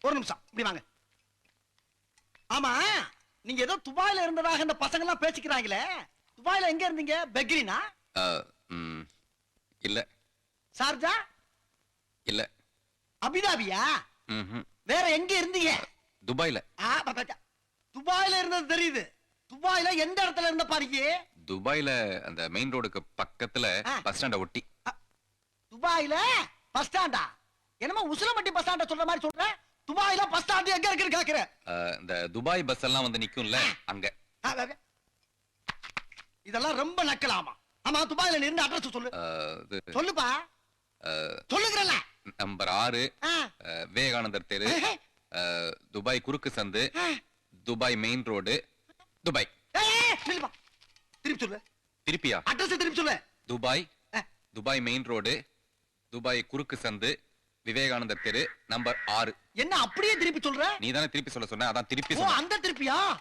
ஒரு நிமிஷம் இப்படி வாங்க. ஆமா, நீங்க ஏதோ துபாயில இருந்ததாக இந்த பசங்க எல்லாம் பேசிக்கிறாங்களே, துபாயில எங்க இருந்தீங்க? பெக்ரினா? இல்ல. சார்ஜா? இல்ல. அபிதாபியா? வேற எங்க இருந்தீங்க? துபாயில. துபாயில இருந்தது தெரியுது. துபாயில எந்த இடத்துல இருந்த பாருங்க? துபாயில அந்த மெயின் ரோடுக்கு பக்கத்துல பஸ் ஸ்டாண்ட ஒட்டி. துபாயில பஸ் ஸ்டாண்டா? என்னமா உசிலம்பட்டி பஸ் ஸ்டாண்ட சொல்ற மாதிரி சொல்ற? துபாயில பஸ் ஸ்டாண்ட் எங்க இருக்குன்னு கேக்குற? இந்த துபாய் பஸ் எல்லாம் வந்து நிக்கும்ல அங்க. இதெல்லாம் ரொம்ப நக்கலாமா? ஆமா, துபாயில நீ இருந்த அட்ரஸ் சொல்லு. சொல்லுப்பா. சொல்லுங்கறல. நம்பர் 6 விவேகானந்தர் தெரு, துபாய் குறுக்கு சந்து, துபாய் மெயின் ரோடு, துபாய். திருப்பி சொல்லு. திருப்பியா? அட்ரஸ் திருப்பி சொல்லு. துபாய் மெயின் ரோடு, துபாய் குறுக்கு சந்து, விவேகானந்தர் தெரு, நம்பர் 6. என்ன அப்படியே திருப்பி சொல்ற? நீ தானே திருப்பி சொல்ல சொன்ன, அதான் திருப்பி அந்த திருப்பியா?